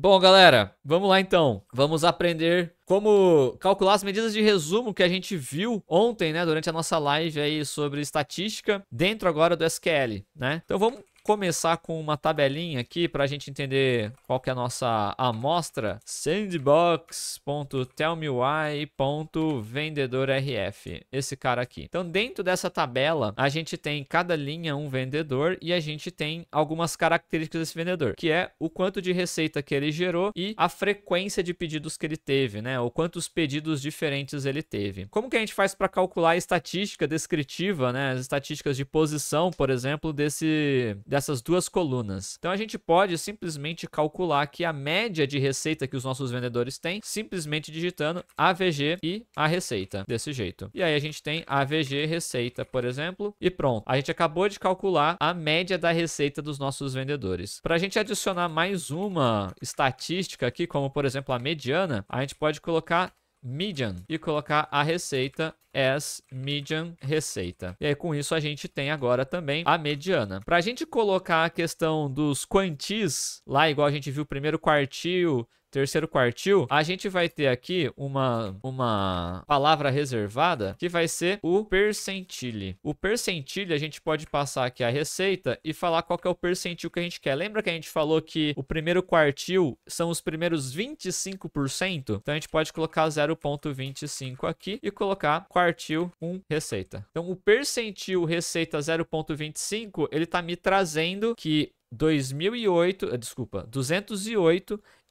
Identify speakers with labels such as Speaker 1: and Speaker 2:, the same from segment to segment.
Speaker 1: Bom, galera, vamos lá então. Vamos aprender como calcular as medidas de resumo que a gente viu ontem, né, durante a nossa live aí sobre estatística, dentro agora do SQL, né? Então vamos começar com uma tabelinha aqui para a gente entender qual que é a nossa amostra. Sandbox.tellmewhy.vendedorrf, esse cara aqui. Então dentro dessa tabela a gente tem cada linha um vendedor e a gente tem algumas características desse vendedor, que é o quanto de receita que ele gerou e a frequência de pedidos que ele teve, né? Ou quantos pedidos diferentes ele teve. Como que a gente faz para calcular a estatística descritiva, né? As estatísticas de posição, por exemplo, dessas duas colunas. Então a gente pode simplesmente calcular aqui a média de receita que os nossos vendedores têm, simplesmente digitando AVG e a receita, desse jeito. E aí a gente tem AVG receita, por exemplo, e pronto. A gente acabou de calcular a média da receita dos nossos vendedores. Para a gente adicionar mais uma estatística aqui, como por exemplo a mediana, a gente pode colocar median e colocar a receita as median receita. E aí com isso a gente tem agora também a mediana. Para a gente colocar a questão dos quantis lá, igual a gente viu primeiro quartil, terceiro quartil, a gente vai ter aqui uma palavra reservada que vai ser o percentile. O percentile a gente pode passar aqui a receita e falar qual que é o percentil que a gente quer. Lembra que a gente falou que o primeiro quartil são os primeiros 25%? Então a gente pode colocar 0,25 aqui e colocar quartil 1 receita. Então o percentil receita 0,25, ele está me trazendo que 208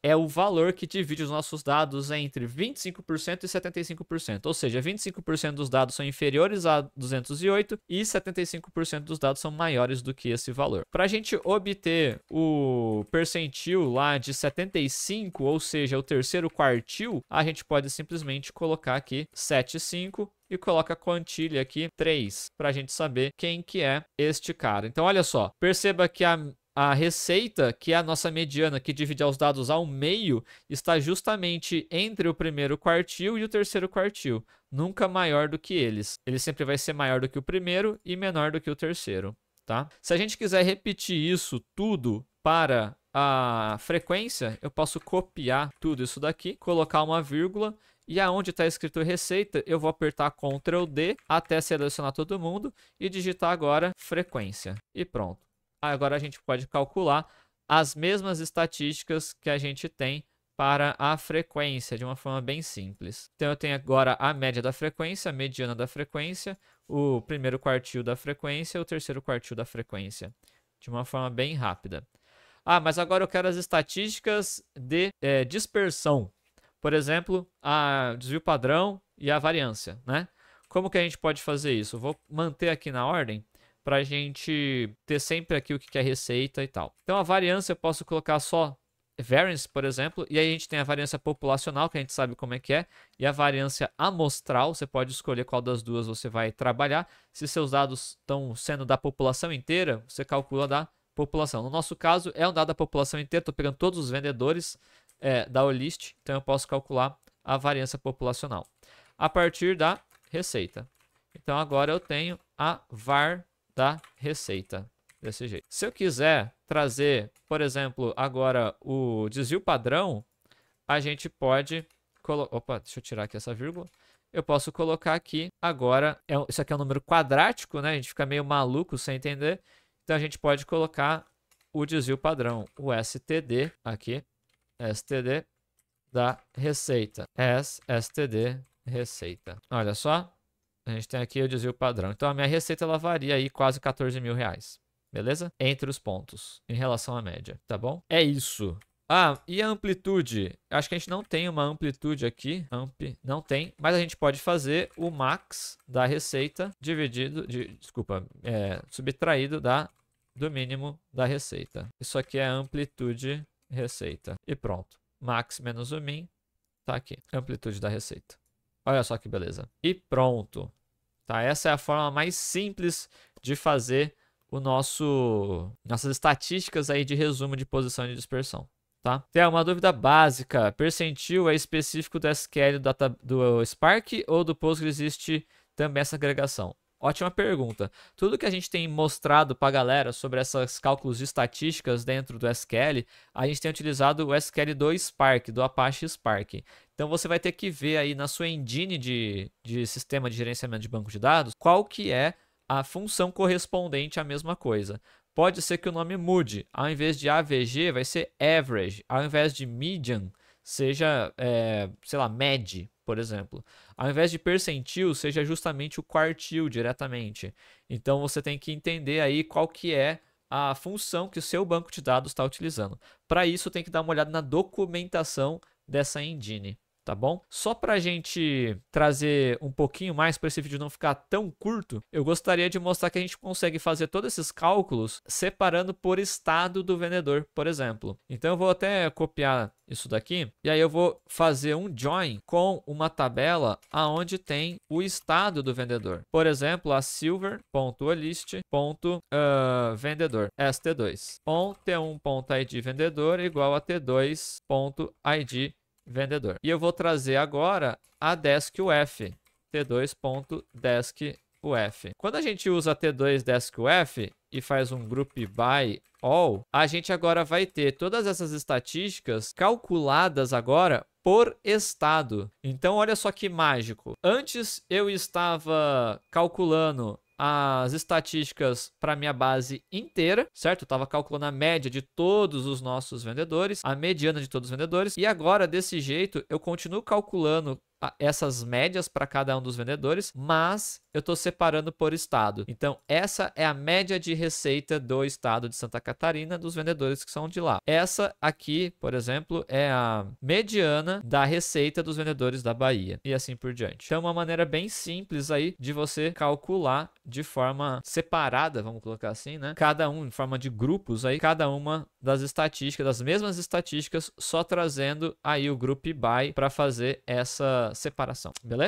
Speaker 1: é o valor que divide os nossos dados entre 25% e 75%. Ou seja, 25% dos dados são inferiores a 208 e 75% dos dados são maiores do que esse valor. Para a gente obter o percentil lá de 75, ou seja, o terceiro quartil, a gente pode simplesmente colocar aqui 75 e coloca a quantilha aqui 3, para a gente saber quem que é este cara. Então, olha só, perceba que a receita, que é a nossa mediana, que divide os dados ao meio, está justamente entre o primeiro quartil e o terceiro quartil. Nunca maior do que eles. Ele sempre vai ser maior do que o primeiro e menor do que o terceiro, tá? Se a gente quiser repetir isso tudo para a frequência, eu posso copiar tudo isso daqui, colocar uma vírgula, e aonde está escrito receita, eu vou apertar Ctrl D até selecionar todo mundo e digitar agora frequência. E pronto. Agora a gente pode calcular as mesmas estatísticas que a gente tem para a frequência, de uma forma bem simples. Então eu tenho agora a média da frequência, a mediana da frequência, o primeiro quartil da frequência e o terceiro quartil da frequência, de uma forma bem rápida. Ah, mas agora eu quero as estatísticas de dispersão. Por exemplo, a desvio padrão e a variância, né? Como que a gente pode fazer isso? Eu vou manter aqui na ordem para a gente ter sempre aqui o que é receita e tal. Então a variância eu posso colocar só variance, por exemplo, e aí a gente tem a variância populacional, que a gente sabe como é que é, e a variância amostral, você pode escolher qual das duas você vai trabalhar. Se seus dados estão sendo da população inteira, você calcula da população. No nosso caso, é um dado da população inteira, estou pegando todos os vendedores da Olist, então eu posso calcular a variância populacional a partir da receita. Então agora eu tenho a var da receita, desse jeito. Se eu quiser trazer, por exemplo, agora o desvio padrão, a gente pode colocar... Opa, deixa eu tirar aqui essa vírgula. Eu posso colocar aqui, agora, isso aqui é um número quadrático, né? A gente fica meio maluco sem entender. Então a gente pode colocar o desvio padrão, o STD aqui, STD da receita, STD receita. Olha só. A gente tem aqui o desvio padrão. Então, a minha receita ela varia aí quase 14 mil reais. Beleza? Entre os pontos, em relação à média, tá bom? É isso. Ah, e a amplitude? Acho que a gente não tem uma amplitude aqui. Não tem. Mas a gente pode fazer o max da receita subtraído do mínimo da receita. Isso aqui é a amplitude receita. E pronto. Max menos o min. Tá aqui. Amplitude da receita. Olha só que beleza. E pronto. Tá? Essa é a forma mais simples de fazer nossas estatísticas aí de resumo de posição e de dispersão. Tá? Tem uma dúvida básica. Percentil é específico do SQL do Spark ou do Postgres existe também essa agregação? Ótima pergunta. Tudo que a gente tem mostrado para a galera sobre esses cálculos de estatísticas dentro do SQL, a gente tem utilizado o SQL do Spark, do Apache Spark. Então você vai ter que ver aí na sua engine de sistema de gerenciamento de banco de dados, qual que é a função correspondente à mesma coisa. Pode ser que o nome mude. Ao invés de AVG, vai ser Average. Ao invés de Median, seja, sei lá, MED, por exemplo. Ao invés de percentil, seja justamente o quartil diretamente. Então você tem que entender aí qual que é a função que o seu banco de dados está utilizando. Para isso, tem que dar uma olhada na documentação dessa engine. Tá bom? Só para a gente trazer um pouquinho mais para esse vídeo não ficar tão curto, eu gostaria de mostrar que a gente consegue fazer todos esses cálculos separando por estado do vendedor, por exemplo. Então eu vou até copiar isso daqui e aí eu vou fazer um join com uma tabela aonde tem o estado do vendedor. Por exemplo, a silver.list.vendedor, st2, on t1.id vendedor igual a t2.id vendedor. E eu vou trazer agora a deskUF, t2.deskUF. Quando a gente usa t2deskUF e faz um group by all, a gente agora vai ter todas essas estatísticas calculadas agora por estado. Então, olha só que mágico. Antes eu estava calculando as estatísticas para minha base inteira, certo? Eu estava calculando a média de todos os nossos vendedores, a mediana de todos os vendedores, e agora, desse jeito, eu continuo calculando essas médias para cada um dos vendedores, mas eu estou separando por estado. Então, essa é a média de receita do estado de Santa Catarina dos vendedores que são de lá. Essa aqui, por exemplo, é a mediana da receita dos vendedores da Bahia e assim por diante. Então, é uma maneira bem simples aí de você calcular de forma separada, vamos colocar assim, né? Cada um em forma de grupos aí, cada uma das estatísticas, das mesmas estatísticas, só trazendo aí o group by para fazer essa separação, beleza?